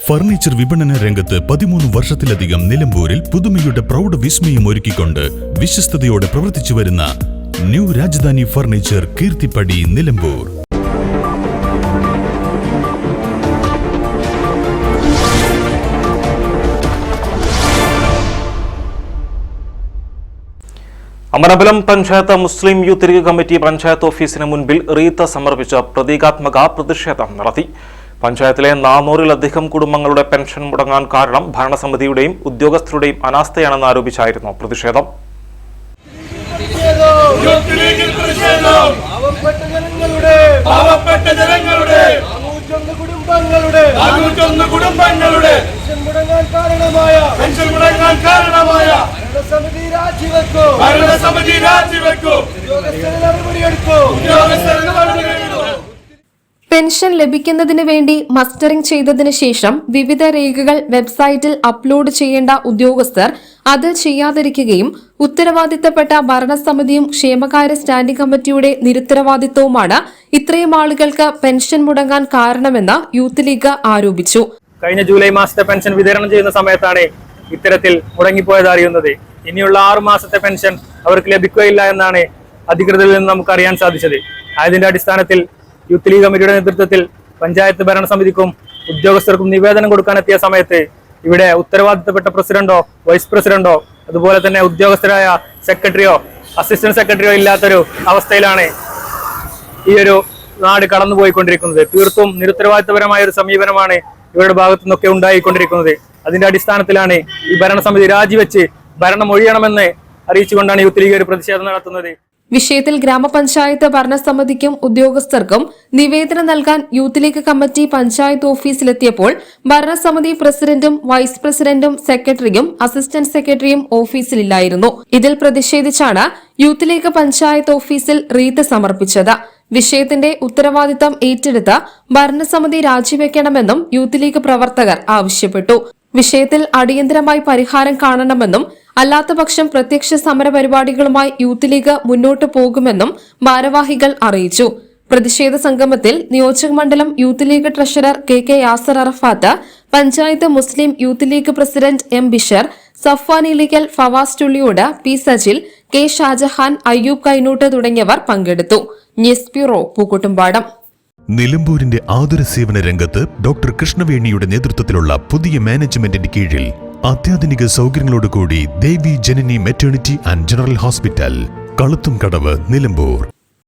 Furniture വിപണന രംഗത്ത് 13 വർഷത്തിലധികം നിലമ്പൂരിൽ പുതുമയുടെ പ്രൗഢ വിസ്മയം ഒരുക്കിക്കൊണ്ട് വിശ്വസ്തയോടെ പ്രവർത്തിച്ചു വരുന്ന new Rajdhani furniture Keerthippadi Nilambur. Amarambalam panchayat Muslim youth league committee panchayat ഓഫീസിന് മുൻപിൽ റീത്ത് സമർപ്പിച്ച പ്രതീകാത്മക പ്രതിഷേധം നടത്തി. പഞ്ചായത്തിലെ 400-ലധികം കുടുംബങ്ങളുടെ പെൻഷൻ മുടങ്ങാൻ കാരണം ഭരണസമിതിയുടെയും ഉദ്യോഗസ്ഥരുടെയും അനാസ്ഥയാണെന്ന് ആരോപിച്ചായിരുന്നു പ്രതിഷേധം. പെൻഷൻ ലഭിക്കുന്നതിന് വേണ്ടി മസ്റ്ററിംഗ് ചെയ്തതിനു ശേഷം വിവിധ രേഖകൾ വെബ്സൈറ്റിൽ അപ്ലോഡ് ചെയ്യേണ്ട ഉദ്യോഗസ്ഥർ അത് ചെയ്യാതിരിക്കുകയും ഉത്തരവാദിത്തപ്പെട്ട ഭരണസമിതിയും ക്ഷേമകാര്യ സ്റ്റാൻഡിംഗ് കമ്മിറ്റിയുടെ നിരുത്തരവാദിത്വവുമാണ് ഇത്രയും ആളുകൾക്ക് പെൻഷൻ മുടങ്ങാൻ കാരണമെന്ന് യൂത്ത് ലീഗ് ആരോപിച്ചു. കഴിഞ്ഞ ജൂലൈ മാസത്തെ പെൻഷൻ വിതരണം ചെയ്യുന്ന സമയത്താണ് ഇത്തരത്തിൽ മുടങ്ങിപ്പോയത് അറിയുന്നത്. ഇനിയുള്ള 6 മാസത്തെ പെൻഷൻ അവർക്ക് ലഭിക്കുകയില്ല എന്നാണ് അധികൃതരിൽ നിന്ന് നമുക്ക് അറിയാൻ സാധിച്ചത്. അതിന്റെ അടിസ്ഥാനത്തിൽ യൂത്ത് ലീഗ് കമ്മിറ്റിയുടെ നേതൃത്വത്തിൽ പഞ്ചായത്ത് ഭരണസമിതിക്കും ഉദ്യോഗസ്ഥർക്കും നിവേദനം കൊടുക്കാനെത്തിയ സമയത്ത് ഇവിടെ ഉത്തരവാദിത്തപ്പെട്ട പ്രസിഡന്റോ വൈസ് പ്രസിഡന്റോ അതുപോലെ തന്നെ ഉദ്യോഗസ്ഥരായ സെക്രട്ടറിയോ അസിസ്റ്റന്റ് സെക്രട്ടറിയോ ഇല്ലാത്തൊരു അവസ്ഥയിലാണ് ഈ ഒരു നാട് കടന്നുപോയിക്കൊണ്ടിരിക്കുന്നത്. തീർത്തും നിരുത്തരവാദിത്തപരമായ ഒരു സമീപനമാണ് ഇവരുടെ ഭാഗത്തു നിന്നൊക്കെ ഉണ്ടായിക്കൊണ്ടിരിക്കുന്നത്. അതിന്റെ അടിസ്ഥാനത്തിലാണ് ഈ ഭരണസമിതി രാജിവെച്ച് ഭരണം ഒഴിയണമെന്ന് അറിയിച്ചുകൊണ്ടാണ് യൂത്ത് ലീഗ് ഒരു പ്രതിഷേധം നടത്തുന്നത്. വിഷയത്തിൽ ഗ്രാമപഞ്ചായത്ത് ഭരണസമിതിക്കും ഉദ്യോഗസ്ഥർക്കും നിവേദനം നൽകാൻ യൂത്ത് ലീഗ് കമ്മിറ്റി പഞ്ചായത്ത് ഓഫീസിലെത്തിയപ്പോൾ ഭരണസമിതി പ്രസിഡന്റും വൈസ് പ്രസിഡന്റും സെക്രട്ടറിയും അസിസ്റ്റന്റ് സെക്രട്ടറിയും ഓഫീസിലില്ലായിരുന്നു. ഇതിൽ പ്രതിഷേധിച്ചാണ് യൂത്ത് ലീഗ് പഞ്ചായത്ത് ഓഫീസിൽ റീത്ത് സമർപ്പിച്ചത്. വിഷയത്തിന്റെ ഉത്തരവാദിത്തം ഏറ്റെടുത്ത് ഭരണസമിതി രാജിവെക്കണമെന്നും യൂത്ത് ലീഗ് പ്രവർത്തകർ ആവശ്യപ്പെട്ടു. വിഷയത്തിൽ അടിയന്തരമായി പരിഹാരം കാണണമെന്നും അല്ലാത്തപക്ഷം പ്രത്യക്ഷ സമര പരിപാടികളുമായി യൂത്ത് ലീഗ് മുന്നോട്ടു പോകുമെന്നും ഭാരവാഹികൾ അറിയിച്ചു. പ്രതിഷേധ സംഗമത്തിൽ നിയോജകമണ്ഡലം youth league treasurer K Yasar Arafat, panchayat Muslim youth league president M Bishar, Safwan Ilikkal, Fawaz Tulliyod, P Sajil, K Shahjahan, Ayyub Kainoot തുടങ്ങിയവർ പങ്കെടുത്തു. News bureau, Pookkottumpadam. നിലമ്പൂരിന്റെ ആതുര സേവന രംഗത്ത് ഡോക്ടർ കൃഷ്ണവേണിയുടെ നേതൃത്വത്തിലുള്ള പുതിയ മാനേജ്മെന്റിന്റെ കീഴിൽ അത്യാധുനിക സൗകര്യങ്ങളോടുകൂടി Devi Janani maternity and general hospital, Kaluthumkadavu, Nilambur.